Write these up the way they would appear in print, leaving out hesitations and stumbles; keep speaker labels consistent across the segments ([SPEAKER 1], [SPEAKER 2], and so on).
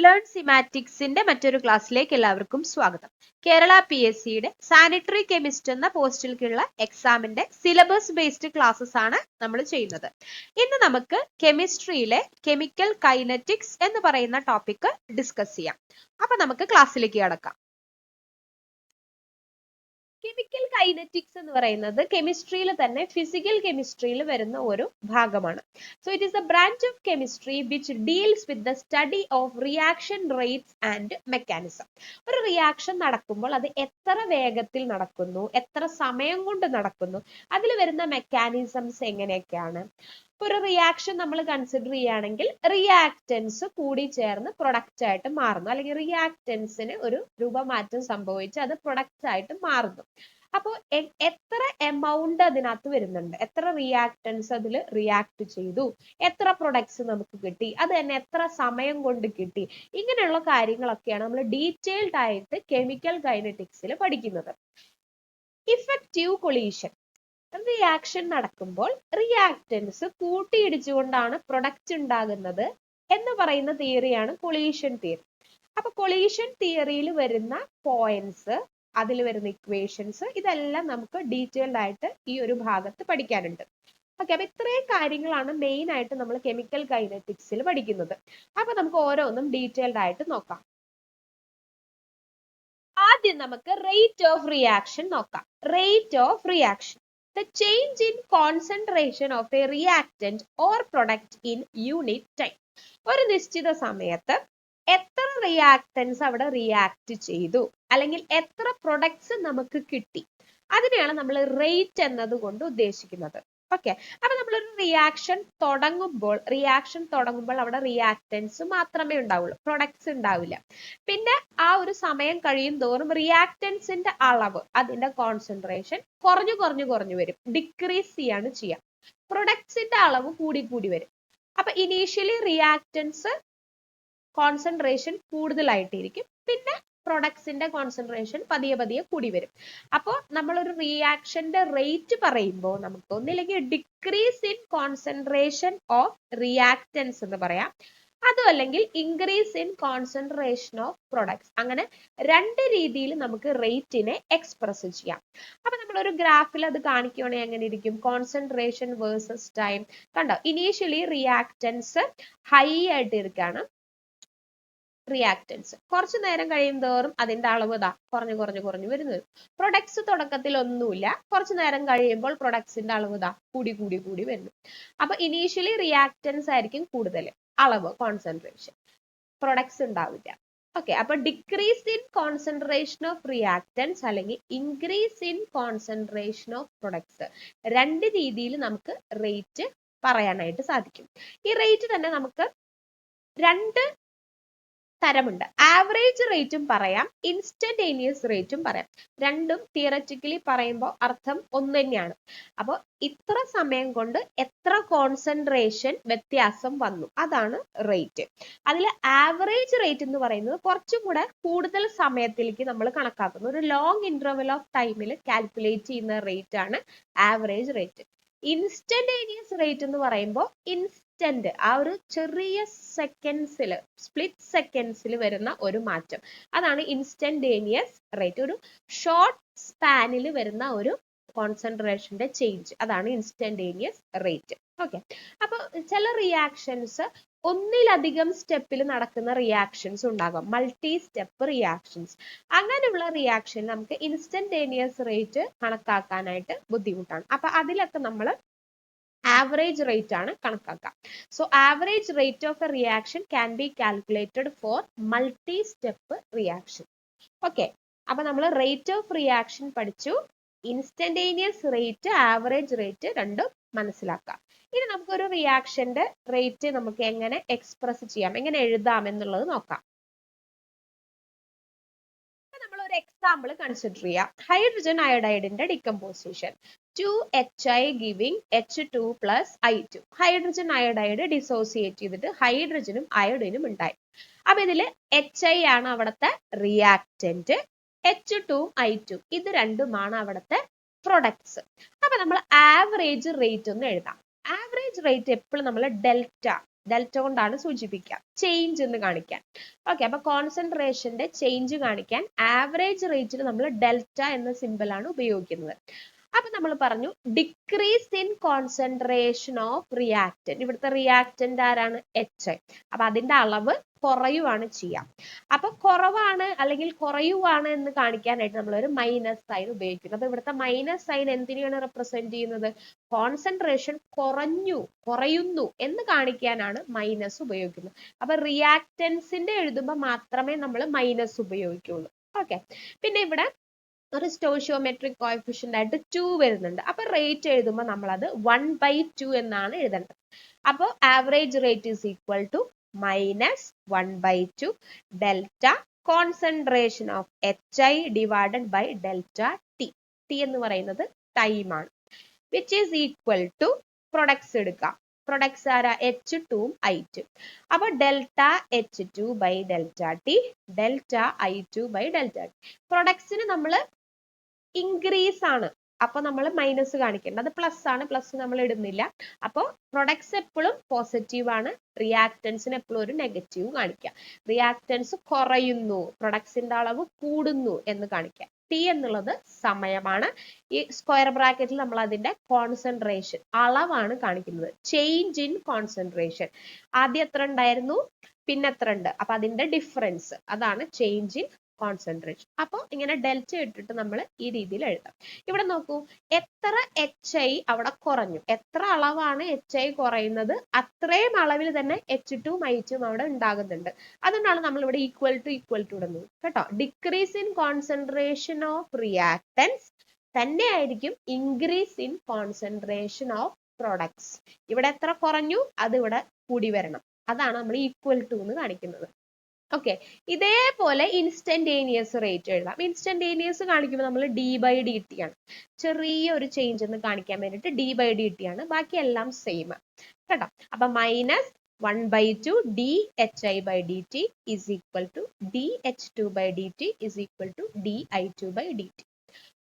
[SPEAKER 1] Learn സിമാറ്റിക്സിന്റെ മറ്റൊരു ക്ലാസ്സിലേക്ക് എല്ലാവർക്കും സ്വാഗതം. കേരള PSCയുടെ സാനിറ്ററി കെമിസ്റ്റ് എന്ന പോസ്റ്റിലേക്കുള്ള എക്സാമിന്റെ സിലബസ് ബേസ്ഡ് ക്ലാസ്സസ് ആണ് നമ്മൾ ചെയ്യുന്നത്. ഇന്ന് നമുക്ക് കെമിസ്ട്രിയിലെ കെമിക്കൽ കൈനറ്റിക്സ് എന്ന് പറയുന്ന ടോപ്പിക് ഡിസ്കസ് ചെയ്യാം. അപ്പൊ നമുക്ക് ക്ലാസ്സിലേക്ക് കടക്കാം. കെമിക്കൽ കൈനറ്റിക്സ് എന്ന് പറയുന്നത് കെമിസ്ട്രിയിൽ തന്നെ ഫിസിക്കൽ കെമിസ്ട്രിയിൽ വരുന്ന ഒരു ഭാഗമാണ്. So it is A branch of chemistry which deals with the study of reaction rates and mechanism. ഒരു റിയാക്ഷൻ നടക്കുമ്പോൾ അത് എത്ര വേഗത്തിൽ നടക്കുന്നു, എത്ര സമയം കൊണ്ട് നടക്കുന്നു, അതിൽ വരുന്ന മെക്കാനിസംസ് എങ്ങനെയൊക്കെയാണ്. ഒരു റിയാക്ഷൻ നമ്മൾ കൺസിഡർ ചെയ്യുകയാണെങ്കിൽ റിയാക്റ്റൻസ് കൂടി ചേർന്ന് പ്രൊഡക്റ്റ് ആയിട്ട് മാറുന്നു, അല്ലെങ്കിൽ റിയാക്റ്റൻസിന് ഒരു രൂപമാറ്റം സംഭവിച്ച് അത് പ്രൊഡക്റ്റ് ആയിട്ട് മാറുന്നു. അപ്പോൾ എത്ര എമൗണ്ട് അതിനകത്ത് വരുന്നുണ്ട്, എത്ര റിയാക്റ്റൻസ് അതിൽ റിയാക്ട് ചെയ്തു, എത്ര പ്രൊഡക്ട്സ് നമുക്ക് കിട്ടി, അത് തന്നെ എത്ര സമയം കൊണ്ട് കിട്ടി, ഇങ്ങനെയുള്ള കാര്യങ്ങളൊക്കെയാണ് നമ്മൾ ഡീറ്റെയിൽഡ് ആയിട്ട് കെമിക്കൽ കൈനറ്റിക്സിൽ പഠിക്കുന്നത്. ഇഫക്റ്റീവ് കൊളീഷൻ, റിയാക്ഷൻ നടക്കുമ്പോൾ റിയാക്റ്റൻസ് കൂട്ടിയിടിച്ചുകൊണ്ടാണ് പ്രൊഡക്റ്റ് ഉണ്ടാകുന്നത് എന്ന് പറയുന്ന തിയറിയാണ് കൊളീഷൻ തിയറി. അപ്പൊ കൊളീഷൻ തിയറിയിൽ വരുന്ന പോയിന്റ്സ്, അതിൽ വരുന്ന ഇക്വേഷൻസ്, ഇതെല്ലാം നമുക്ക് ഡീറ്റെയിൽഡ് ആയിട്ട് ഈ ഒരു ഭാഗത്ത് പഠിക്കാനുണ്ട്. ഓക്കെ, അപ്പൊ ഇത്രയും കാര്യങ്ങളാണ് മെയിൻ ആയിട്ട് നമ്മൾ കെമിക്കൽ കൈനറ്റിക്സിൽ പഠിക്കുന്നത്. അപ്പൊ നമുക്ക് ഓരോന്നും ഡീറ്റെയിൽഡ് ആയിട്ട് നോക്കാം. ആദ്യം നമുക്ക് റേറ്റ് ഓഫ് റിയാക്ഷൻ നോക്കാം. Rate of reaction, the change in concentration of a reactant or product in unit time. ഒരു നിശ്ചിത സമയത്ത് എത്ര റിയാക്ടൻസ് അവിടെ റിയാക്ട് ചെയ്തു, അല്ലെങ്കിൽ എത്ര പ്രൊഡക്ട്സ് നമുക്ക് കിട്ടി, അതിനെയാണ് നമ്മൾ റേറ്റ് എന്നത് കൊണ്ട് ഉദ്ദേശിക്കുന്നത്. ഓക്കെ, അപ്പൊ നമ്മളൊരു റിയാക്ഷൻ തുടങ്ങുമ്പോൾ അവിടെ റിയാക്ടൻസ് മാത്രമേ ഉണ്ടാവുള്ളൂ, പ്രൊഡക്ട്സ് ഉണ്ടാവില്ല. പിന്നെ ആ ഒരു സമയം കഴിയും തോറും റിയാക്ടൻസിന്റെ അളവ്, അതിന്റെ കോൺസെൻട്രേഷൻ കുറഞ്ഞു വരും, ഡിക്രീസ് ചെയ്യാണ് ചെയ്യാം. പ്രൊഡക്ട്സിന്റെ അളവ് കൂടി വരും. അപ്പൊ ഇനീഷ്യലി റിയാക്ടൻസ് കോൺസെൻട്രേഷൻ കൂടുതലായിട്ടിരിക്കും, പിന്നെ പ്രൊഡക്ട്സിന്റെ കോൺസെൻട്രേഷൻ പതിയെ കൂടി വരും. അപ്പോൾ നമ്മളൊരു റിയാക്ഷന്റെ റേറ്റ് പറയുമ്പോൾ നമുക്ക് ഒന്നില്ലെങ്കിൽ decrease in concentration of reactance എന്ന് പറയാം, അതും അല്ലെങ്കിൽ increase in concentration of products. അങ്ങനെ രണ്ട് രീതിയിൽ നമുക്ക് റേറ്റിനെ എക്സ്പ്രസ് ചെയ്യാം. അപ്പൊ നമ്മളൊരു ഗ്രാഫിൽ അത് കാണിക്കുകയാണെങ്കിൽ എങ്ങനെ ഇരിക്കും, കോൺസെൻട്രേഷൻ വേഴ്സസ് ടൈം. കണ്ടോ, ഇനീഷ്യലി റിയാക്ടൻസ് ഹൈ ആയിട്ട് ഇരിക്കുകയാണ്, റിയാക്ടൻസ് കുറച്ചു നേരം കഴിയും തോറും അതിന്റെ അളവ് കുറഞ്ഞു വരുന്നു. പ്രൊഡക്ട്സ് തുടക്കത്തിൽ ഒന്നുമില്ല, കുറച്ചു നേരം കഴിയുമ്പോൾ പ്രൊഡക്ട്സിന്റെ അളവ് കൂടി വരുന്നു. അപ്പൊ ഇനീഷ്യലി റിയാക്ടൻസ് ആയിരിക്കും കൂടുതൽ അളവ്, കോൺസെൻട്രേഷൻ, പ്രൊഡക്ട്സ് ഉണ്ടാവില്ല. ഓക്കെ, അപ്പൊ decrease in concentration of reactants അല്ലെങ്കിൽ increase in concentration of products, രണ്ട് രീതിയിൽ നമുക്ക് റേറ്റ് പറയാനായിട്ട് സാധിക്കും. ഈ റേറ്റ് തന്നെ നമുക്ക് രണ്ട് തരമുണ്ട്. ആവറേജ് റേറ്റും പറയാം, ഇൻസ്റ്റന്റേനിയസ് റേറ്റും പറയാം. രണ്ടും തിയററ്റിക്കലി പറയുമ്പോൾ അർത്ഥം ഒന്ന് തന്നെയാണ്. അപ്പോൾ ഇത്ര സമയം കൊണ്ട് എത്ര കോൺസെൻട്രേഷൻ വ്യത്യാസം വന്നു, അതാണ് റേറ്റ്. അതിൽ ആവറേജ് റേറ്റ് എന്ന് പറയുന്നത് കുറച്ചും കൂടെ കൂടുതൽ സമയത്തിലേക്ക് നമ്മൾ കണക്കാക്കുന്നു, ഒരു ലോങ് ഇന്റർവെൽ ഓഫ് ടൈമിൽ കാൽക്കുലേറ്റ് ചെയ്യുന്ന റേറ്റ് ആണ് ആവറേജ് റേറ്റ്. ഇൻസ്റ്റന്റേനിയസ് റേറ്റ് എന്ന് പറയുമ്പോൾ ഇൻസ്റ്റന്റ്, ആ ഒരു ചെറിയ സെക്കൻഡ്സിൽ, സ്പ്ലിറ്റ് സെക്കൻഡ്സിൽ വരുന്ന ഒരു മാറ്റം, അതാണ് ഇൻസ്റ്റന്റേനിയസ് റേറ്റ്. ഒരു ഷോർട്ട് സ്പാനിൽ വരുന്ന ഒരു കോൺസെൻട്രേഷന്റെ ചേഞ്ച്, അതാണ് ഇൻസ്റ്റന്റേനിയസ് റേറ്റ്. ഓക്കെ, അപ്പൊ ചില റിയാക്ഷൻസ് ഒന്നിലധികം സ്റ്റെപ്പിൽ നടക്കുന്ന റിയാക്ഷൻസ് ഉണ്ടാകാം, മൾട്ടി സ്റ്റെപ്പ് റിയാക്ഷൻസ്. അങ്ങനെയുള്ള റിയാക്ഷൻ നമുക്ക് ഇൻസ്റ്റന്റേനിയസ് റേറ്റ് കണക്കാക്കാനായിട്ട് ബുദ്ധിമുട്ടാണ്. അപ്പൊ അതിലൊക്കെ നമ്മൾ ആവറേജ് റേറ്റ് ആണ് കണക്കാക്കുക. So average rate of A reaction can be calculated four multi step reaction. Okay, അപ്പൊ നമ്മൾ റേറ്റ് ഓഫ് റിയാക്ഷൻ പഠിച്ചു, ഇൻസ്റ്റന്റേനിയസ് റേറ്റ്, ആവറേജ് റേറ്റ് രണ്ടും മനസ്സിലാക്കാം. ഇനി നമുക്കൊരു റിയാക്ഷന്റെ റേറ്റ് നമുക്ക് എങ്ങനെ എക്സ്പ്രസ് ചെയ്യാം, എങ്ങനെ എഴുതാം എന്നുള്ളത് നോക്കാം. നമ്മളൊരു എക്സാമ്പിൾ കൺസിഡർ ചെയ്യാം. ഹൈഡ്രജൻ അയോഡൈഡിന്റെ decomposition, 2HI giving H2 plus I2. Hydrogen iodide dissociate ചെയ്തിട്ട് ഹൈഡ്രജനും അയോഡിനും ഉണ്ടായി. അപ്പൊ ഇതില് HI ആണ് അവിടുത്തെ റിയാക്റ്റന്റ്, H2 I2 ഇത് രണ്ടുമാണ് അവിടുത്തെ പ്രൊഡക്ട്സ്. അപ്പൊ നമ്മൾ ആവറേജ് റേറ്റ് ഒന്ന് എഴുതാം. ആവറേജ് റേറ്റ് എപ്പോഴും നമ്മൾ ഡെൽറ്റ, ഡെൽറ്റ കൊണ്ടാണ് സൂചിപ്പിക്കുക ചേഞ്ച് എന്ന് കാണിക്കാൻ. ഓക്കെ, അപ്പൊ കോൺസെൻട്രേഷന്റെ ചേഞ്ച് കാണിക്കാൻ ആവറേജ് റേറ്റിൽ നമ്മൾ ഡെൽറ്റ എന്ന സിമ്പിൾ ആണ് ഉപയോഗിക്കുന്നത്. അപ്പൊ നമ്മൾ പറഞ്ഞു decrease in concentration of reactant. ഇവിടുത്തെ റിയാക്ടന്റ് ആരാണ്? HI. അപ്പൊ അതിന്റെ അളവ് കുറയുവാണ് ചെയ്യാം. അപ്പൊ കുറവാണ് അല്ലെങ്കിൽ കുറയുവാണ് എന്ന് കാണിക്കാനായിട്ട് നമ്മൾ ഒരു മൈനസ് സൈൻ ഉപയോഗിക്കുന്നു. അപ്പൊ ഇവിടുത്തെ മൈനസ് സൈൻ എന്തിനെയാണ് റെപ്രസെന്റ് ചെയ്യുന്നത്? കോൺസെൻട്രേഷൻ കുറയുന്നു എന്ന് കാണിക്കാനാണ് മൈനസ് ഉപയോഗിക്കുന്നത്. അപ്പൊ റിയാക്ടൻസിന്റെ എഴുതുമ്പോൾ മാത്രമേ നമ്മൾ മൈനസ് ഉപയോഗിക്കുള്ളൂ. ഓക്കെ, പിന്നെ ഇവിടെ ഒരു സ്റ്റോഷിയോമെട്രിക് കോഎഫിഷ്യന്റ് ആയിട്ട് 2 വരുന്നുണ്ട്. അപ്പൊ റേറ്റ് എഴുതുമ്പോൾ നമ്മൾ അത് 1/2 എന്നാണ് എഴുതേണ്ടത്. അപ്പോൾ average rate is equal to minus 1/2 delta concentration of HI divided by delta T. T എന്ന് പറയുന്നത് ടൈം ആണ്. Which is equal to products എടുക്കാം. പ്രൊഡക്ട്സ് ആരാ? H2 ഉം I2. അപ്പൊ delta H2 by delta T, delta I2 by delta T. പ്രൊഡക്ട്സിന് നമ്മൾ increase ആണ്, അപ്പൊ നമ്മൾ മൈനസ് കാണിക്കേണ്ട. അത് പ്ലസ് ആണ്, പ്ലസ് നമ്മൾ ഇടുന്നില്ല. അപ്പൊ പ്രൊഡക്ട്സ് എപ്പോഴും പോസിറ്റീവ് ആണ്, റിയാക്ടൻസിന് എപ്പോഴും ഒരു നെഗറ്റീവ് കാണിക്കാം. റിയാക്ടൻസ് കുറയുന്നു, പ്രൊഡക്ട്സിന്റെ അളവ് കൂടുന്നു എന്ന് കാണിക്കാം. ടി എന്നുള്ളത് സമയമാണ്. ഈ സ്ക്വയർ ബ്രാക്കറ്റിൽ നമ്മൾ അതിന്റെ കോൺസെൻട്രേഷൻ അളവാണ് കാണിക്കുന്നത്. Change in concentration. ആദ്യം എത്ര ഉണ്ടായിരുന്നു, പിന്നെ എത്ര ഉണ്ട്, അപ്പൊ അതിന്റെ ഡിഫറൻസ്, അതാണ് ചേഞ്ച് ഇൻ കോൺസെൻട്രേഷൻ. അപ്പോൾ ഇങ്ങനെ ഡെൽറ്റ ഇട്ടിട്ട് നമ്മൾ ഈ രീതിയിൽ എഴുതാം. ഇവിടെ നോക്കൂ, എത്ര HI അവിടെ കുറഞ്ഞു, എത്ര അളവാണ് HI കുറയുന്നത് അത്രയും അളവിൽ തന്നെ H2 I2 അവിടെ ഉണ്ടാകുന്നുണ്ട്. അതുകൊണ്ടാണ് നമ്മൾ ഇവിടെ ഈക്വൽ ടു ഇടുന്നത് കേട്ടോ. Decrease in concentration of reactants തന്നെയായിരിക്കും increase in concentration of products. ഇവിടെ എത്ര കുറഞ്ഞു അത് ഇവിടെ കൂടി വരണം. അതാണ് നമ്മൾ ഈക്വൽ ടു എന്ന് കാണിക്കുന്നത്. ഓക്കെ, ഇതേപോലെ ഇൻസ്റ്റന്റേനിയസ് റേറ്റ് എഴുതാം. ഇൻസ്റ്റന്റേനിയസ് കാണിക്കുമ്പോൾ നമ്മൾ d/dt ആണ്. ചെറിയ ഒരു ചേഞ്ച് എന്ന് കാണിക്കാൻ വേണ്ടിയിട്ട് d/dt ആണ്. ബാക്കി എല്ലാം സെയിം കേട്ടോ. അപ്പൊ minus 1/2 dHI/dt is equal to dH2/dt is equal to dI2/dt.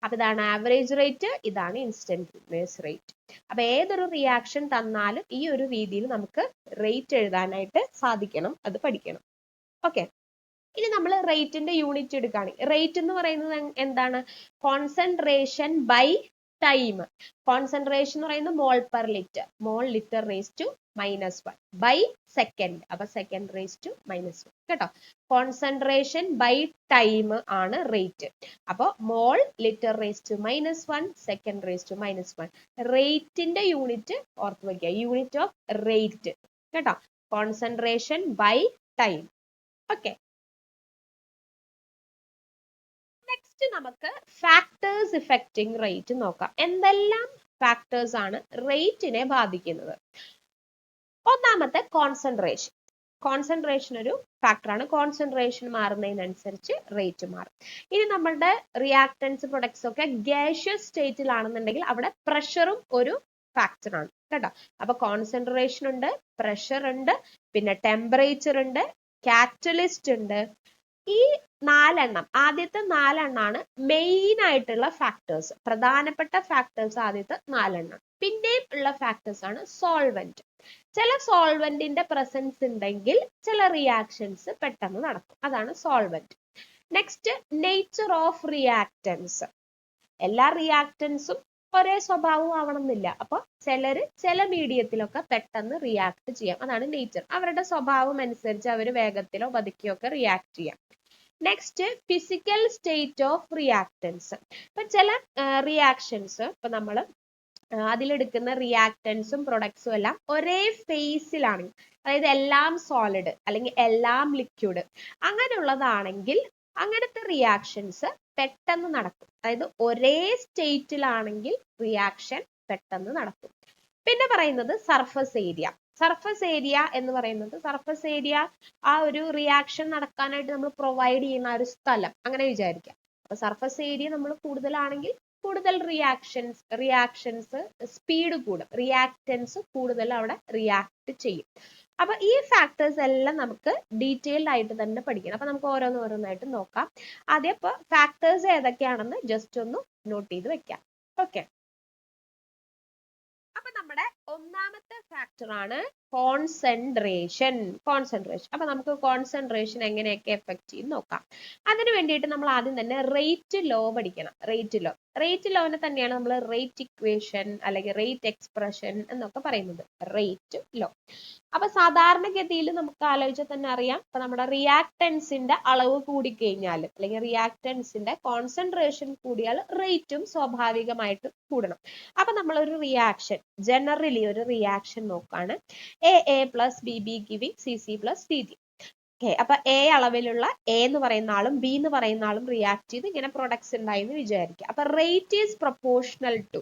[SPEAKER 1] അപ്പൊ ഇതാണ് ആവറേജ് റേറ്റ്, ഇതാണ് ഇൻസ്റ്റന്റേനിയസ് റേറ്റ്. അപ്പൊ ഏതൊരു റിയാക്ഷൻ തന്നാലും ഈ ഒരു രീതിയിൽ നമുക്ക് റേറ്റ് എഴുതാനായിട്ട് സാധിക്കണം, അത് പഠിക്കണം. ഓക്കെ, ഇനി നമ്മൾ റേറ്റിന്റെ യൂണിറ്റ് എടുക്കുകയാണ്. റേറ്റ് എന്ന് പറയുന്നത് എന്താണ്? Concentration by time. കോൺസെൻട്രേഷൻ എന്ന് പറയുന്നത് mole per litre, mole litre raise to -1 by second, അപ്പൊ സെക്കൻഡ് റേസ് ടു -1 കേട്ടോ. കോൺസെൻട്രേഷൻ ബൈ ടൈം ആണ് റേറ്റ്. അപ്പൊ mole litre raise to -1, second raise to -1. റേറ്റിന്റെ യൂണിറ്റ് ഓർത്ത് വയ്ക്കുക, യൂണിറ്റ് ഓഫ് റേറ്റ് കേട്ടോ. Concentration by time. Okay, next നമുക്ക് factors affecting rate നോക്കാം. എന്തെല്ലാം ഫാക്ടേഴ്സ് ആണ് റേറ്റിനെ ബാധിക്കുന്നത്? ഒന്നാമത്തെ കോൺസെൻട്രേഷൻ. കോൺസെൻട്രേഷൻ ഒരു ഫാക്ടറാണ്. കോൺസെൻട്രേഷൻ മാറുന്നതിനനുസരിച്ച് റേറ്റ് മാറും. ഇനി നമ്മളുടെ റിയാക്ടൻസ് പ്രൊഡക്ട്സ് ഒക്കെ ഗ്യാഷ്യസ് സ്റ്റേറ്റിലാണെന്നുണ്ടെങ്കിൽ അവിടെ പ്രഷറും ഒരു ഫാക്ടറാണ് കേട്ടോ. അപ്പൊ കോൺസെൻട്രേഷൻ ഉണ്ട്, പ്രഷർ ഉണ്ട്, പിന്നെ ടെമ്പറേച്ചർ ഉണ്ട്, കാറ്റലിസ്റ്റ് ഉണ്ട്. ഈ 4 ആദ്യത്തെ 4 മെയിൻ ആയിട്ടുള്ള ഫാക്ടേഴ്സ്, പ്രധാനപ്പെട്ട ഫാക്ടേഴ്സ് ആദ്യത്തെ 4. പിന്നെയും ഉള്ള ഫാക്ടേഴ്സ് ആണ് സോൾവെന്റ്. ചില സോൾവെന്റിന്റെ പ്രസൻസ് ഉണ്ടെങ്കിൽ ചില റിയാക്ഷൻസ് പെട്ടെന്ന് നടക്കും, അതാണ് solvent. Next, nature of reactants. എല്ലാ റിയാക്ടൻസും ഒരേ സ്വഭാവം ആവണമെന്നില്ല. അപ്പൊ ചില മീഡിയത്തിലൊക്കെ പെട്ടെന്ന് റിയാക്ട് ചെയ്യാം, അതാണ് നേച്ചർ. അവരുടെ സ്വഭാവം അനുസരിച്ച് അവർ വേഗത്തിലോ പതുക്കെയോ ഒക്കെ റിയാക്ട് ചെയ്യാം. Next, physical state of reactants. ഇപ്പൊ ചില റിയാക്ഷൻസ്, ഇപ്പൊ നമ്മൾ അതിലെടുക്കുന്ന റിയാക്ടൻസും പ്രൊഡക്ട്സും എല്ലാം ഒരേ ഫേസിലാണ്, അതായത് എല്ലാം സോളിഡ് അല്ലെങ്കിൽ എല്ലാം ലിക്വിഡ്, അങ്ങനെയുള്ളതാണെങ്കിൽ അങ്ങനത്തെ റിയാക്ഷൻസ് പെട്ടെന്ന് നടക്കും. അതായത് ഒരേ സ്റ്റേറ്റിലാണെങ്കിൽ റിയാക്ഷൻ പെട്ടെന്ന് നടക്കും. പിന്നെ പറയുന്നത് സർഫസ് ഏരിയ. സർഫസ് ഏരിയ എന്ന് പറയുന്നത്, സർഫസ് ഏരിയ ആ ഒരു റിയാക്ഷൻ നടക്കാനായിട്ട് നമ്മൾ പ്രൊവൈഡ് ചെയ്യുന്ന ഒരു സ്ഥലം, അങ്ങനെ വിചാരിക്കാം. അപ്പൊ സർഫസ് ഏരിയ നമ്മൾ കൂടുതലാണെങ്കിൽ കൂടുതൽ റിയാക്ഷൻസ് സ്പീഡ് കൂടും, റിയാക്ടൻസ് കൂടുതൽ അവിടെ റിയാക്ട് ചെയ്യും. അപ്പൊ ഈ ഫാക്ടേഴ്സ് എല്ലാം നമുക്ക് ഡീറ്റെയിൽഡ് ആയിട്ട് തന്നെ പഠിക്കണം. അപ്പൊ നമുക്ക് ഓരോന്നായിട്ട് നോക്കാം. ആദ്യം ഇപ്പൊ ഫാക്ടേഴ്സ് ഏതൊക്കെയാണെന്ന് ജസ്റ്റ് ഒന്ന് നോട്ട് ചെയ്ത് വെക്കാം. ഓക്കെ, അപ്പൊ നമ്മുടെ ഒന്നാമത്തെ ഫാക്ടർ ആണ് കോൺസെൻട്രേഷൻ. അപ്പൊ നമുക്ക് കോൺസെൻട്രേഷൻ എങ്ങനെയൊക്കെ എഫക്ട് ചെയ്യും നോക്കാം. അതിന് വേണ്ടിയിട്ട് നമ്മൾ ആദ്യം തന്നെ റേറ്റ് ലോ പഠിക്കണം. റേറ്റ് ലോനെ തന്നെയാണ് നമ്മൾ റേറ്റ് ഇക്വേഷൻ അല്ലെങ്കിൽ റേറ്റ് എക്സ്പ്രഷൻ എന്നൊക്കെ പറയുന്നത്. Rate law. അപ്പൊ സാധാരണഗതിയിൽ നമുക്ക് ആലോചിച്ചാൽ തന്നെ അറിയാം, ഇപ്പൊ നമ്മുടെ റിയാക്ടൻസിന്റെ അളവ് കൂടിക്കഴിഞ്ഞാൽ അല്ലെങ്കിൽ റിയാക്ടൻസിന്റെ കോൺസെൻട്രേഷൻ കൂടിയാൽ റേറ്റും സ്വാഭാവികമായിട്ട് കൂടണം. അപ്പൊ നമ്മളൊരു റിയാക്ഷൻ, ജനറലി ഒരു റിയാക്ഷൻ നോക്കാണ്. A plus B giving C plus D. അപ്പൊ എ അളവിലുള്ള എ എന്ന് പറയുന്ന ആളും ബി എന്ന് പറയുന്ന ആളും റിയാക്ട് ചെയ്ത് ഇങ്ങനെ പ്രൊഡക്ട്സ് ഉണ്ടായി എന്ന് വിചാരിക്കുക. അപ്പൊ റേറ്റ് ഈസ് പ്രൊപ്പോർഷണൽ ടു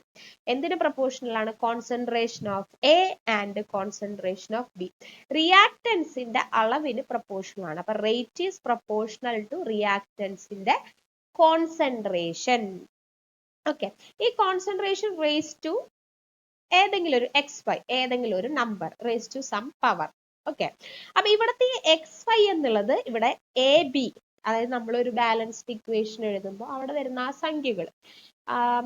[SPEAKER 1] എന്തിന് പ്രൊപ്പോർഷണൽ ആണ്? Concentration of A and concentration of B. റിയാക്ടൻസിന്റെ അളവിന് പ്രൊപ്പോർഷണൽ ആണ്. അപ്പൊ റേറ്റ് ഈസ് പ്രൊപ്പോർഷണൽ ടു റിയാക്ടൻസിന്റെ കോൺസെൻട്രേഷൻ. ഓക്കെ, ഈ കോൺസെൻട്രേഷൻ റേസ് ടു ഏതെങ്കിലും ഒരു XY, ഏതെങ്കിലും ഒരു number raise to some power. Okay, അപ്പൊ ഇവിടുത്തെ XY എന്നുള്ളത് ഇവിടെ AB, അതായത് നമ്മളൊരു ബാലൻസ്ഡ് ഇക്വേഷൻ എഴുതുമ്പോൾ അവിടെ വരുന്ന ആ സംഖ്യകൾ,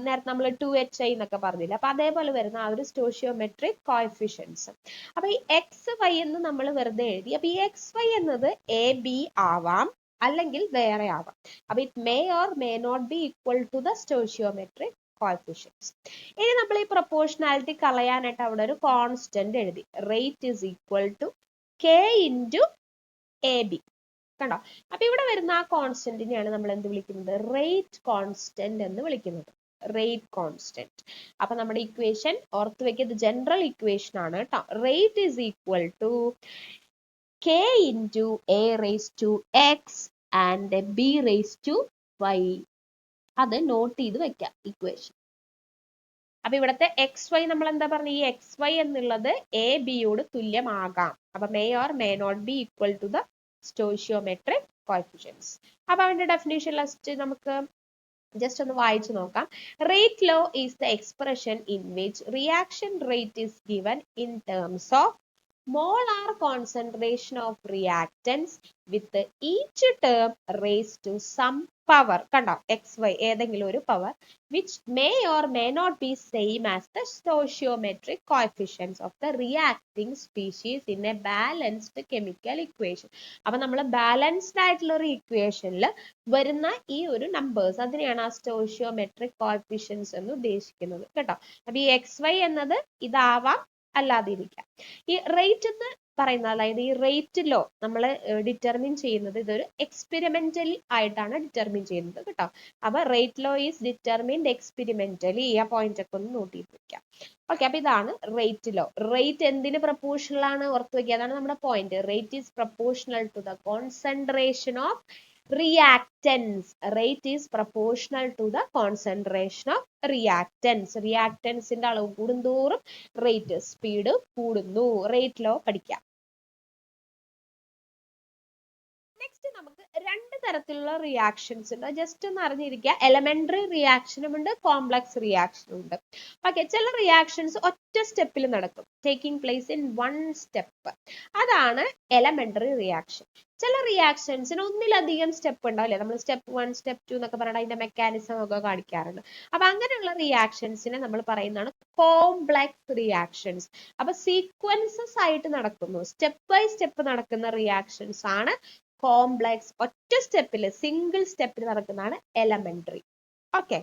[SPEAKER 1] നേരത്തെ നമ്മൾ 2HI എന്നൊക്കെ പറഞ്ഞില്ല, അപ്പൊ അതേപോലെ വരുന്ന ആ ഒരു സ്റ്റോഷിയോമെട്രിക് കോഎഫിഷ്യൻസ്. അപ്പൊ ഈ XY എന്ന് നമ്മൾ വെറുതെ എഴുതി. അപ്പൊ ഈ XY എന്നത് AB ആവാം, അല്ലെങ്കിൽ വേറെ ആവാം. അപ്പൊ it may or may not be equal to the stoichiometric coefficients. ഇനി നമ്മൾ ഈ പ്രൊപ്പോർഷണാലിറ്റി കളയാനായിട്ട് അവിടെ ഒരു കോൺസ്റ്റന്റ് എഴുതി. Rate is equal to K into AB. കണ്ടോ? അപ്പൊ ഇവിടെ വരുന്ന ആ കോൺസ്റ്റന്റിനെയാണ് നമ്മൾ എന്ത് വിളിക്കുന്നത്? റേറ്റ് കോൺസ്റ്റന്റ് എന്ന് വിളിക്കുന്നത്. Rate constant. അപ്പൊ നമ്മുടെ ഇക്വേഷൻ ഓർത്ത് വെക്കുന്നത് ജനറൽ ഇക്വേഷൻ ആണ് കേട്ടോ. Rate is equal to K into A raise to X and B raise to Y. അത് നോട്ട് ചെയ്ത് വെക്കാം ഇക്വേഷൻ. അപ്പൊ ഇവിടുത്തെ XY നമ്മൾ എന്താ പറഞ്ഞ? ഈ XY എന്നുള്ളത് AB യോട് തുല്യമാകാം. അപ്പൊ may or may not be equal to the stoichiometric coefficients. അപ്പൊ അതിന്റെ ഡെഫിനിഷൻ ലിസ്റ്റ് നമുക്ക് ജസ്റ്റ് ഒന്ന് വായിച്ചു നോക്കാം. Rate law is the expression in which reaction rate is given in terms of molar concentration of reactants with each term raised to some power. കണ്ടോ? XY ഏതെങ്കിലും ഒരു power which may or may not be same as the stoichiometric coefficients of the reacting species in a balanced chemical equation. അപ്പൊ നമ്മൾ balanced ആയിട്ടുള്ള ഒരു ഇക്വേഷനിൽ വരുന്ന ഈ ഒരു നമ്പേഴ്സ്, അതിനെയാണ് ആ സ്റ്റോഷിയോമെട്രിക് കോഎഫിഷ്യൻസ് എന്ന് ഉദ്ദേശിക്കുന്നത് കേട്ടോ. അപ്പൊ ഈ XY എന്നത് ഇതാവാം, അല്ലാതിരിക്കാം. ഈ റേറ്റ് എന്ന് പറയുന്നത്, അതായത് ഈ റേറ്റ് ലോ നമ്മൾ ഡിറ്റർമിൻ ചെയ്യുന്നത് ഇതൊരു എക്സ്പെരിമെന്റൽ ആയിട്ടാണ് ഡിറ്റർമിൻ ചെയ്യുന്നത് കേട്ടോ. അപ്പൊ rate law is determined experimentally. ആ പോയിന്റ് ഒക്കെ ഒന്ന് നോട്ട് ചെയ്ത് വെക്കാം. ഓക്കെ, അപ്പൊ ഇതാണ് റേറ്റ് ലോ. റേറ്റ് എന്തിന് പ്രൊപ്പോർഷണൽ ആണ്? ഓർത്ത് വെക്കുക, അതാണ് നമ്മുടെ point. Rate is proportional to the concentration of reactants. Rate is proportional to the concentration of reactants. Reactants ന്റെ അളവ് കൂടുന്തോറും റേറ്റ്, സ്പീഡ് കൂടുന്നു. റേറ്റ് ലോ പഠിക്കാം. നെക്സ്റ്റ് നമുക്ക് രണ്ട് തരത്തിലുള്ള റിയാക്ഷൻസ് ഉണ്ട്. ജസ്റ്റ് ഒന്ന് അറിഞ്ഞിരിക്കുക. എലമെന്ററി റിയാക്ഷനും ഉണ്ട്, കോംപ്ലക്സ് റിയാക്ഷനും ഉണ്ട്. ഓക്കെ, ചില റിയാക്ഷൻസ് ഒറ്റ സ്റ്റെപ്പിൽ നടക്കും, taking place in one step. അതാണ് എലമെന്ററി റിയാക്ഷൻ. ചില റിയാക്ഷൻസിന് ഒന്നിലധികം സ്റ്റെപ്പ് ഉണ്ടാവില്ലേ, നമ്മൾ സ്റ്റെപ്പ് 1 സ്റ്റെപ്പ് 2 എന്നൊക്കെ പറഞ്ഞാൽ അതിന്റെ മെക്കാനിസം ഒക്കെ കാണിക്കാറുണ്ട്. അപ്പൊ അങ്ങനെയുള്ള റിയാക്ഷൻസിനെ നമ്മൾ പറയുന്നതാണ് കോംപ്ലക്സ് റിയാക്ഷൻസ്. അപ്പൊ സീക്വൻസസ് ആയിട്ട് നടക്കുന്നു, സ്റ്റെപ്പ് ബൈ സ്റ്റെപ്പ് നടക്കുന്ന റിയാക്ഷൻസ് ആണ് കോംപ്ലക്സ്. ഒറ്റ സ്റ്റെപ്പിൽ, സിംഗിൾ സ്റ്റെപ്പിൽ നടക്കുന്നതാണ് എലമെന്ററി. ഓക്കെ,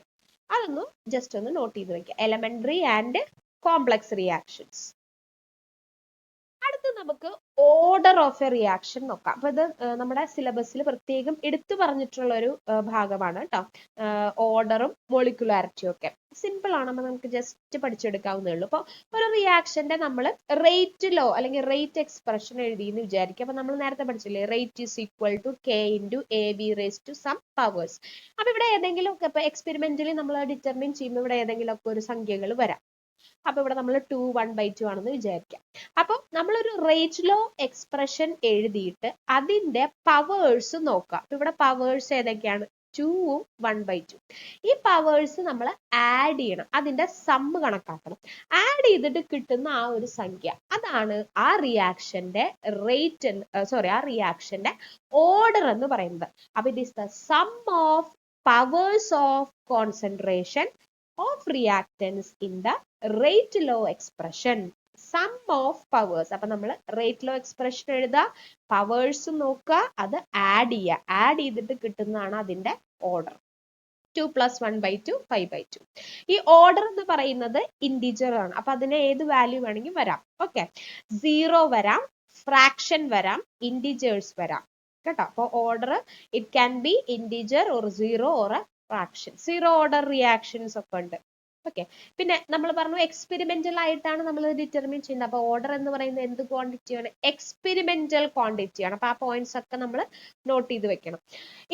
[SPEAKER 1] അതൊന്ന് ജസ്റ്റ് ഒന്ന് നോട്ട് ചെയ്ത് വെക്കുക. Elementary and complex reactions. അടുത്ത് നമുക്ക് ഓർഡർ ഓഫ് എ റിയാക്ഷൻ നോക്കാം. അപ്പൊ ഇത് നമ്മുടെ സിലബസിൽ പ്രത്യേകം എടുത്തു പറഞ്ഞിട്ടുള്ള ഒരു ഭാഗമാണ് കേട്ടോ. ഓർഡറും മോളിക്കുലാരിറ്റിയും ഒക്കെ സിമ്പിൾ ആണ്, അപ്പൊ നമുക്ക് ജസ്റ്റ് പഠിച്ചെടുക്കാവുന്നേ ഉള്ളൂ. അപ്പൊ ഒരു റിയാക്ഷന്റെ നമ്മൾ റേറ്റ് ലോ അല്ലെങ്കിൽ റേറ്റ് എക്സ്പ്രഷൻ എഴുതി എന്ന് വിചാരിക്കും. അപ്പൊ നമ്മൾ നേരത്തെ പഠിച്ചില്ലേ, rate is equal to K into AB raise to some powers. അപ്പൊ ഇവിടെ ഏതെങ്കിലും ഒക്കെ ഇപ്പൊ എക്സ്പെരിമെന്റലി നമ്മൾ ഡിറ്റർമിൻ ചെയ്യുമ്പോൾ ഇവിടെ ഏതെങ്കിലും ഒക്കെ ഒരു സംഖ്യകൾ വരാം. അപ്പൊ ഇവിടെ നമ്മൾ 2 1/2 ആണെന്ന് വിചാരിക്കാം. അപ്പൊ നമ്മളൊരു റേറ്റ് ലോ എക്സ്പ്രഷൻ എഴുതിയിട്ട് അതിന്റെ പവേഴ്സ് നോക്കാം. അപ്പൊ ഇവിടെ പവേഴ്സ് ഏതൊക്കെയാണ്? 2ഉം 1/2. ഈ പവേഴ്സ് നമ്മൾ ആഡ് ചെയ്യണം, അതിന്റെ സമ്മ് കണക്കാക്കണം. ആഡ് ചെയ്തിട്ട് കിട്ടുന്ന ആ ഒരു സംഖ്യ, അതാണ് ആ റിയാക്ഷന്റെ റേറ്റ്, ആ റിയാക്ഷന്റെ ഓർഡർ എന്ന് പറയുന്നത്. അപ്പൊ it is the sum of powers of concentration of reactants in the rate law expression. Sum of powers. അപ്പൊ നമ്മൾ റേറ്റ് ലോ എക്സ്പ്രഷൻ എഴുതുക, പവേഴ്സ് നോക്കുക, അത് ആഡ് ചെയ്യുക. ആഡ് ചെയ്തിട്ട് കിട്ടുന്നതാണ് അതിന്റെ ഓർഡർ. 2 + 1/2 5/2. ഈ ഓർഡർ എന്ന് പറയുന്നത് ഇന്റിജർ ആണ്. അപ്പൊ അതിന് ഏത് വാല്യൂ വേണമെങ്കിൽ വരാം. ഓക്കെ, 0 വരാം, ഫ്രാക്ഷൻ വരാം, ഇന്റിജേഴ്സ് വരാം കേട്ടോ. അപ്പൊ order it can be integer or 0 or fraction. 0 order reactions ഒക്കെ ഉണ്ട്. ഓക്കെ, പിന്നെ നമ്മൾ പറഞ്ഞു എക്സ്പെരിമെന്റൽ ആയിട്ടാണ് നമ്മൾ ഡിറ്റർമിൻ ചെയ്യുന്നത്. അപ്പൊ ഓർഡർ എന്ന് പറയുന്നത് എന്ത് ക്വാണ്ടിറ്റിയാണ്? എക്സ്പെരിമെന്റൽ ക്വാണ്ടിറ്റിയാണ്. അപ്പൊ ആ പോയിന്റ്സ് ഒക്കെ നമ്മൾ നോട്ട് ചെയ്ത് വെക്കണം.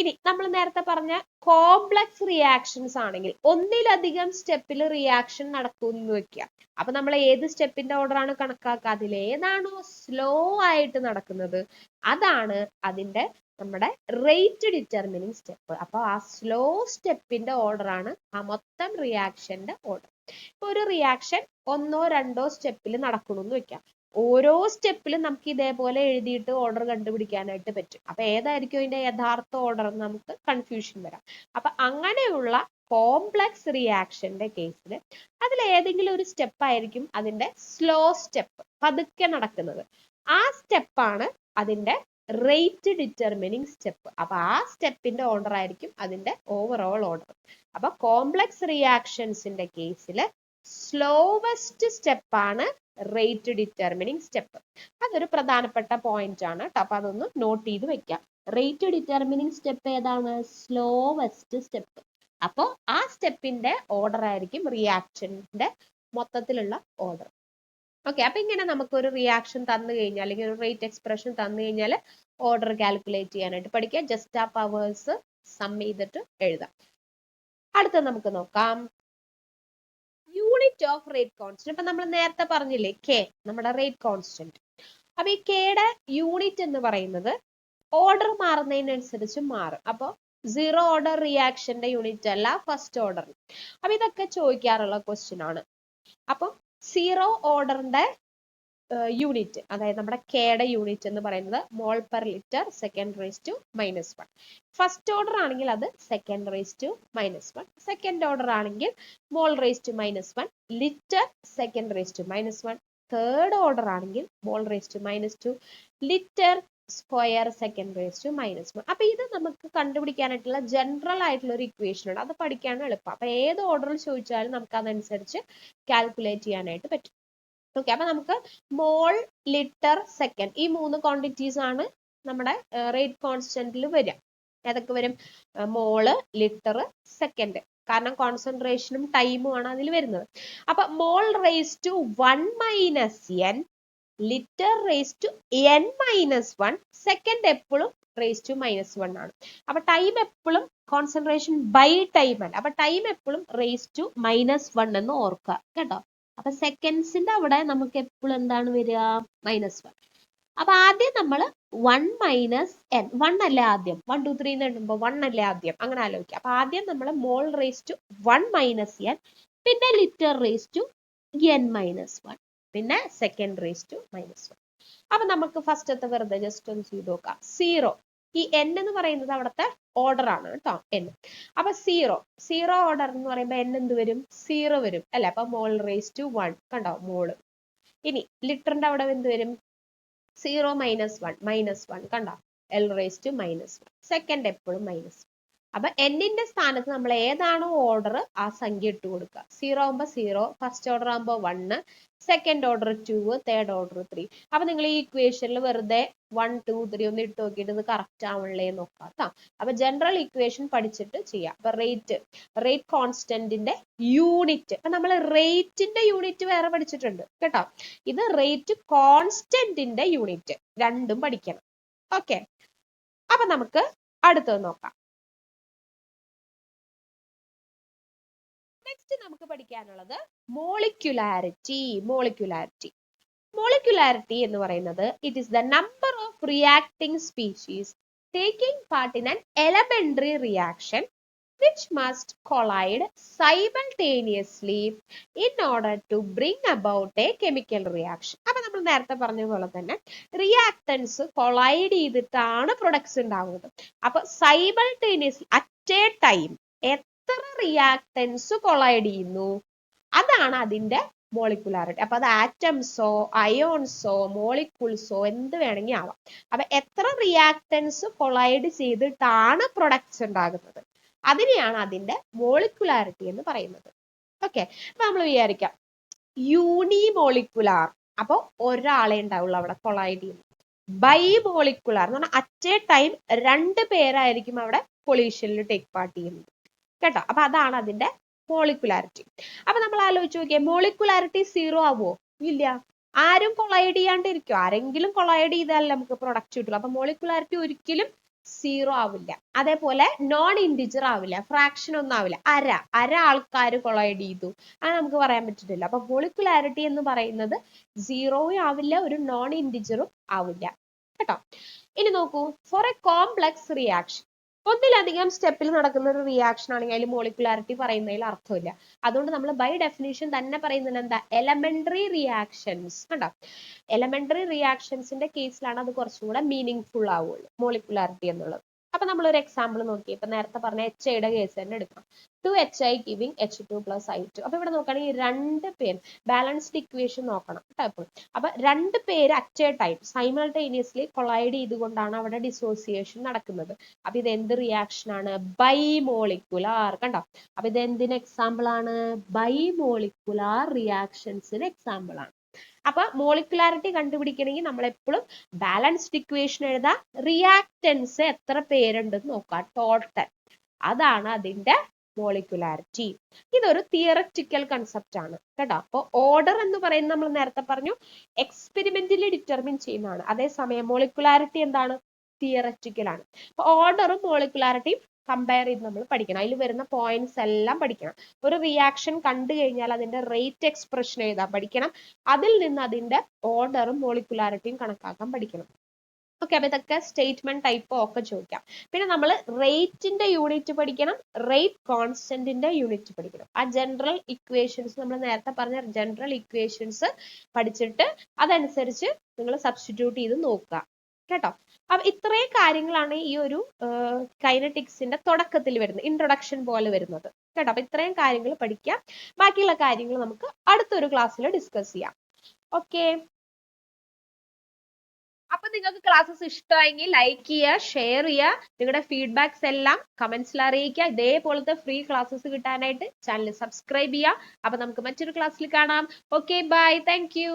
[SPEAKER 1] ഇനി നമ്മൾ നേരത്തെ പറഞ്ഞ കോംപ്ലക്സ് റിയാക്ഷൻസ് ആണെങ്കിൽ ഒന്നിലധികം സ്റ്റെപ്പിൽ റിയാക്ഷൻ നടക്കുമെന്ന് വെക്കുക. അപ്പൊ നമ്മൾ ഏത് സ്റ്റെപ്പിന്റെ ഓർഡർ ആണ് കണക്കാക്കുക? അതിൽ ഏതാണോ സ്ലോ ആയിട്ട് നടക്കുന്നത് അതാണ് അതിന്റെ നമ്മുടെ റേറ്റ് ഡിറ്റർമിനിങ് സ്റ്റെപ്പ്. അപ്പൊ ആ സ്ലോ സ്റ്റെപ്പിന്റെ ഓർഡർ ആണ് ആ മൊത്തം റിയാക്ഷന്റെ ഓർഡർ. ഇപ്പൊ ഒരു റിയാക്ഷൻ 1 or 2 സ്റ്റെപ്പിൽ നടക്കണമെന്ന് വെക്കാം. ഓരോ സ്റ്റെപ്പിലും നമുക്ക് ഇതേപോലെ എഴുതിയിട്ട് ഓർഡർ കണ്ടുപിടിക്കാനായിട്ട് പറ്റും. അപ്പൊ ഏതായിരിക്കും അതിന്റെ യഥാർത്ഥ ഓർഡർ എന്ന് നമുക്ക് കൺഫ്യൂഷൻ വരാം. അപ്പൊ അങ്ങനെയുള്ള കോംപ്ലക്സ് റിയാക്ഷന്റെ കേസിൽ അതിൽ ഏതെങ്കിലും ഒരു സ്റ്റെപ്പ് ആയിരിക്കും അതിന്റെ സ്ലോ സ്റ്റെപ്പ്, പതുക്കെ നടക്കുന്നത്. ആ സ്റ്റെപ്പാണ് അതിന്റെ റേറ്റ് ഡിറ്റർമിനിങ് സ്റ്റെപ്പ്. അപ്പൊ ആ സ്റ്റെപ്പിന്റെ ഓർഡർ ആയിരിക്കും അതിന്റെ ഓവറോൾ ഓർഡർ. അപ്പൊ കോംപ്ലക്സ് റിയാക്ഷൻസിന്റെ കേസിൽ സ്ലോവസ്റ്റ് സ്റ്റെപ്പാണ് റേറ്റ് ഡിറ്റർമിനിങ് സ്റ്റെപ്പ്. അതൊരു പ്രധാനപ്പെട്ട പോയിന്റ് ആണ് കേട്ടോ. അപ്പൊ അതൊന്ന് നോട്ട് ചെയ്ത് വെക്കാം. റേറ്റ് ഡിറ്റർമിനിങ് സ്റ്റെപ്പ് ഏതാണ്? Slowest step. അപ്പോ ആ സ്റ്റെപ്പിന്റെ ഓർഡർ ആയിരിക്കും റിയാക്ഷന്റെ മൊത്തത്തിലുള്ള ഓർഡർ. ഓക്കെ, അപ്പൊ ഇങ്ങനെ നമുക്ക് ഒരു റിയാക്ഷൻ തന്നു കഴിഞ്ഞാൽ അല്ലെങ്കിൽ ഒരു റേറ്റ് എക്സ്പ്രഷൻ തന്നു കഴിഞ്ഞാൽ ഓർഡർ കാൽക്കുലേറ്റ് ചെയ്യാനായിട്ട് പഠിക്കുക. ജസ്റ്റ് ആ പവേഴ്സ് സം ചെയ്തിട്ട് എഴുതാം. അടുത്ത നമുക്ക് നോക്കാം യൂണിറ്റ് ഓഫ് റേറ്റ് കോൺസ്റ്റന്റ്. ഇപ്പൊ നമ്മൾ നേരത്തെ പറഞ്ഞില്ലേ കെ, നമ്മുടെ റേറ്റ് കോൺസ്റ്റന്റ്. അപ്പൊ ഈ കെയുടെ യൂണിറ്റ് എന്ന് പറയുന്നത് ഓർഡർ മാറുന്നതിനനുസരിച്ച് മാറും. അപ്പൊ 0 ഓർഡർ റിയാക്ഷന്റെ യൂണിറ്റ് അല്ല ഫസ്റ്റ് ഓർഡർ. അപ്പൊ ഇതൊക്കെ ചോദിക്കാറുള്ള ക്വസ്റ്റ്യൻ ആണ്. അപ്പൊ 0 ഓർഡറിന്റെ യൂണിറ്റ്, അതായത് നമ്മുടെ കെയുടെ യൂണിറ്റ് എന്ന് പറയുന്നത് mole per litre second raise to -1. First order ആണെങ്കിൽ അത് second raise to -1. Second order ആണെങ്കിൽ mole raise to -1 litre second raise to -1. Third order ആണെങ്കിൽ mole raise to -2 litre square second raise to -1. അപ്പൊ ഇത് നമുക്ക് കണ്ടുപിടിക്കാനായിട്ടുള്ള general ആയിട്ടുള്ള ഒരു equation ഉണ്ട്. അത് പഠിക്കാൻ എളുപ്പം. അപ്പൊ ഏത് ഓർഡറിൽ ചോദിച്ചാലും നമുക്ക് അതനുസരിച്ച് കാൽക്കുലേറ്റ് ചെയ്യാനായിട്ട് പറ്റും. ഓക്കെ, അപ്പൊ നമുക്ക് മോൾ, ലിറ്റർ, സെക്കൻഡ് ഈ 3 ക്വാണ്ടിറ്റീസ് ആണ് നമ്മുടെ റേറ്റ് കോൺസ്റ്റന്റിൽ വരിക. ഏതൊക്കെ വരും? മോള്, ലിറ്റർ, സെക്കൻഡ്. കാരണം കോൺസെൻട്രേഷനും ടൈമും ആണ് അതിൽ വരുന്നത്. അപ്പൊ mole raise to 1 - n, litre raise to n-1, second എപ്പോഴും റേസ് ടു -1 ആണ്. അപ്പൊ ടൈം എപ്പോഴും കോൺസെൻട്രേഷൻ ബൈ ടൈം അല്ല. അപ്പൊ ടൈം എപ്പോഴും റേസ് ടു -1 എന്ന് ഓർക്കുക കേട്ടോ. അപ്പൊ സെക്കൻഡ്സിന്റെ അവിടെ നമുക്ക് എപ്പോഴും എന്താണ് വരിക? -1. അപ്പൊ ആദ്യം നമ്മൾ 1 - n, 1 അല്ലേ ആദ്യം, 1 2 3 എന്ന് എഴുതുമ്പോൾ 1 അല്ലേ ആദ്യം, അങ്ങനെ ആലോചിക്കുക. അപ്പൊ ആദ്യം നമ്മൾ മോൾ റേസ് ടു 1 - n, പിന്നെ ലിറ്റർ റേസ് ടു n-1, പിന്നെ സെക്കൻഡ് റേസ് ടു -1. അപ്പൊ നമുക്ക് ഫസ്റ്റത്തെ വെറുതെ ജസ്റ്റ് ഒന്ന് ചെയ്ത് നോക്കാം. 0, ഈ n എന്ന് പറയുന്നത് അവിടുത്തെ ഓർഡർ ആണ് കേട്ടോ, n. അപ്പൊ 0 ഓർഡർ എന്ന് പറയുമ്പോൾ n എന്ത് വരും? 0 വരും അല്ലെ. അപ്പൊ മോൾ റേസ് ടു 1 കണ്ടോ, മോള്. ഇനി ലിറ്ററിന്റെ അവിടെ എന്ത് വരും? 0 - 1 -1 കണ്ടോ, l റേസ് ടു -1. സെക്കൻഡ് എപ്പോഴും -1. അപ്പൊ എന്നിന്റെ സ്ഥാനത്ത് നമ്മൾ ഏതാണോ ഓർഡർ ആ സംഖ്യ ഇട്ട് കൊടുക്കുക. 0 ആകുമ്പോൾ 0, ഫസ്റ്റ് ഓർഡർ ആകുമ്പോൾ 1, സെക്കൻഡ് ഓർഡർ 2, തേർഡ് ഓർഡർ 3. അപ്പൊ നിങ്ങൾ ഈ ഇക്വേഷനിൽ വെറുതെ 1 2 3 ഒന്ന് ഇട്ട് നോക്കിയിട്ട് ഇത് കറക്റ്റ് ആവണല്ലേ നോക്കാം കേട്ടോ. അപ്പൊ ജനറൽ ഇക്വേഷൻ പഠിച്ചിട്ട് ചെയ്യാം. അപ്പൊ റേറ്റ് കോൺസ്റ്റന്റിന്റെ യൂണിറ്റ്, അപ്പൊ നമ്മൾ റേറ്റിന്റെ യൂണിറ്റ് വേറെ പഠിച്ചിട്ടുണ്ട് കേട്ടോ. ഇത് റേറ്റ് കോൺസ്റ്റന്റിന്റെ യൂണിറ്റ്, രണ്ടും പഠിക്കണം. ഓക്കെ, അപ്പൊ നമുക്ക് അടുത്തത് നോക്കാം. നെക്സ്റ്റ് നമുക്ക് പഠിക്കാനുള്ളത് മോളിക്യുലാരിറ്റി. മോളിക്യുലാരിറ്റി എന്ന് പറയുന്നത് it is the number of reacting species taking part in an elementary reaction which must collide simultaneously in order to bring about a chemical reaction. അപ്പൊ നമ്മൾ നേരത്തെ പറഞ്ഞ പോലെ തന്നെ റിയാക്ടൻസ് കൊളൈഡ് ചെയ്തിട്ടാണ് പ്രൊഡക്ട്സ് ഉണ്ടാവുന്നത്. അപ്പൊ സൈമൾട്ടേനിയസ്ലി അറ്റ് എ ടൈം എത്ര റിയാക്ടൻസ് കൊളൈഡ് ചെയ്യുന്നു അതാണ് അതിന്റെ മോളിക്കുലാരിറ്റി. അപ്പൊ അത് ആറ്റംസോ അയോൺസോ മോളിക്യൂൾസോ എന്ത് വേണമെങ്കിൽ ആവാം. അപ്പൊ എത്ര റിയാക്ടൻസ് കൊളൈഡ് ചെയ്തിട്ടാണ് പ്രൊഡക്ട്സ് ഉണ്ടാകുന്നത്, അതിനെയാണ് അതിന്റെ മോളിക്കുലാരിറ്റി എന്ന് പറയുന്നത്. ഓക്കെ, അപ്പൊ നമ്മൾ വിചാരിക്കാം യൂണിമോളിക്കുലാർ, അപ്പൊ ഒരാളെ ഉണ്ടാവുള്ളൂ അവിടെ കൊളൈഡ് ചെയ്യുന്നത്. ബൈമോളിക്കുലാർ എന്ന് പറഞ്ഞാൽ അറ്റ് എ ടൈം 2 പേരായിരിക്കും അവിടെ കൊളീഷനിൽ ടേക്ക് പാർട്ട് ചെയ്യുന്നത് കേട്ടോ. അപ്പൊ അതാണ് അതിന്റെ മോളിക്കുലാരിറ്റി. അപ്പൊ നമ്മൾ ആലോചിച്ച് നോക്കിയേ, മോളിക്കുലാരിറ്റി 0 ആവുമോ? ഇല്ല. ആരും കൊളൈഡ് ചെയ്യാണ്ടിരിക്കും, ആരെങ്കിലും കൊളൈഡ് ചെയ്താലേ നമുക്ക് പ്രൊഡക്റ്റ് കിട്ടുള്ളൂ. അപ്പൊ മോളിക്കുലാരിറ്റി ഒരിക്കലും 0 ആവില്ല. അതേപോലെ നോൺ ഇൻഡിജർ ആവില്ല, ഫ്രാക്ഷൻ ഒന്നും ആവില്ല. അര ആൾക്കാർ കൊളൈഡ് ചെയ്തു, അത് നമുക്ക് പറയാൻ പറ്റില്ല. അപ്പൊ മോളിക്കുലാരിറ്റി എന്ന് പറയുന്നത് 0 ആവില്ല, ഒരു നോൺ ഇൻഡിജറും ആവില്ല കേട്ടോ. ഇനി നോക്കൂ, ഫോർ എ കോംപ്ലക്സ് റിയാക്ഷൻ, ഒന്നിലധികം സ്റ്റെപ്പിൽ നടക്കുന്ന ഒരു റിയാക്ഷൻ ആണെങ്കിൽ അതിൽ മോളിക്കുലാരിറ്റി പറയുന്നതിൽ അർത്ഥമില്ല. അതുകൊണ്ട് നമ്മൾ ബൈ ഡെഫിനിഷൻ തന്നെ പറയുന്നത് എന്താ, എലമെന്ററി റിയാക്ഷൻസ് കണ്ടോ. എലമെന്ററി റിയാക്ഷൻസിന്റെ കേസിലാണ് അത് കുറച്ചും കൂടെ മീനിങ് ഫുൾ ആവുള്ളൂ മോളിക്കുലാരിറ്റി എന്നുള്ളത്. അപ്പൊ നമ്മൾ ഒരു എക്സാമ്പിൾ നോക്കി, ഇപ്പൊ നേരത്തെ പറഞ്ഞ HIയുടെ കേസ് തന്നെ എടുക്കാം. 2HI giving H2 + I2. അപ്പൊ ഇവിടെ നോക്കുകയാണെങ്കിൽ 2 പേര് ബാലൻസ്ഡ് ഇക്വേഷൻ നോക്കണം കേട്ടോ. അപ്പൊ 2 പേര് at A time simultaneously collide ചെയ്തുകൊണ്ടാണ് അവിടെ ഡിസോസിയേഷൻ നടക്കുന്നത്. അപ്പൊ ഇത് എന്ത് റിയാക്ഷൻ ആണ്, ബൈമോളിക്കുലാർ കണ്ടോ. അപ്പൊ ഇത് എന്തിന് എക്സാമ്പിൾ ആണ്, ബൈമോളിക്കുലാർ റിയാക്ഷൻസിന് എക്സാമ്പിൾ ആണ്. അപ്പൊ മോളിക്കുലാരിറ്റി കണ്ടുപിടിക്കണമെങ്കിൽ നമ്മൾ എപ്പോഴും ബാലൻസ്ഡ് ഇക്വേഷൻ എഴുതാ, റിയാക്ടൻസ് എത്ര പേരുണ്ടെന്ന് നോക്കാം, ടോട്ടൽ, അതാണ് അതിന്റെ മോളിക്കുലാരിറ്റി. ഇതൊരു തിയററ്റിക്കൽ കൺസെപ്റ്റ് ആണ് കേട്ടോ. അപ്പൊ ഓർഡർ എന്ന് പറയുന്നത് നമ്മൾ നേരത്തെ പറഞ്ഞു എക്സ്പെരിമെന്റിൽ ഡിറ്റർമിൻ ചെയ്യുന്നതാണ്, അതേസമയം മോളിക്കുലാരിറ്റി എന്താണ്, തിയററ്റിക്കൽ ആണ്. അപ്പൊ ഓർഡറും മോളിക്കുലാരിറ്റിയും കമ്പയർ ചെയ്ത് നമ്മൾ പഠിക്കണം, അതിൽ വരുന്ന പോയിന്റ്സ് എല്ലാം പഠിക്കണം. ഒരു റിയാക്ഷൻ കണ്ടു കഴിഞ്ഞാൽ അതിന്റെ റേറ്റ് എക്സ്പ്രഷൻ എഴുതാൻ പഠിക്കണം, അതിൽ നിന്ന് അതിന്റെ ഓർഡറും മോളിക്കുലാരിറ്റിയും കണക്കാക്കാൻ പഠിക്കണം. ഓക്കെ, അപ്പൊ ഇതൊക്കെ സ്റ്റേറ്റ്മെന്റ് ടൈപ്പോ ഒക്കെ ചോദിക്കാം. പിന്നെ നമ്മൾ റേറ്റിന്റെ യൂണിറ്റ് പഠിക്കണം, റേറ്റ് കോൺസ്റ്റന്റിന്റെ യൂണിറ്റ് പഠിക്കണം. ആ ജനറൽ ഇക്വേഷൻസ് നമ്മൾ നേരത്തെ പറഞ്ഞ ജനറൽ ഇക്വേഷൻസ് പഠിച്ചിട്ട് അതനുസരിച്ച് നിങ്ങൾ സബ്സ്റ്റിറ്റ്യൂട്ട് ചെയ്ത് നോക്കുക കേട്ടോ. അപ്പൊ ഇത്രയും കാര്യങ്ങളാണ് ഈ ഒരു കൈനറ്റിക്സിന്റെ തുടക്കത്തിൽ വരുന്നത്, ഇൻട്രൊഡക്ഷൻ പോലെ വരുന്നത് കേട്ടോ. അപ്പൊ ഇത്രയും കാര്യങ്ങൾ പഠിക്കാം, ബാക്കിയുള്ള കാര്യങ്ങൾ നമുക്ക് അടുത്തൊരു ക്ലാസ്സിൽ ഡിസ്കസ് ചെയ്യാം. ഓക്കെ, അപ്പൊ നിങ്ങൾക്ക് ക്ലാസ്സസ് ഇഷ്ടമായെങ്കിൽ ലൈക്ക് ചെയ്യുക, ഷെയർ ചെയ്യുക, നിങ്ങളുടെ ഫീഡ്ബാക്സ് എല്ലാം കമന്റ്സിൽ അറിയിക്കുക. ഇതേപോലത്തെ ഫ്രീ ക്ലാസ്സസ് കിട്ടാനായിട്ട് ചാനൽ സബ്സ്ക്രൈബ് ചെയ്യുക. അപ്പൊ നമുക്ക് മറ്റൊരു ക്ലാസ്സിൽ കാണാം. Okay, bye, thank U.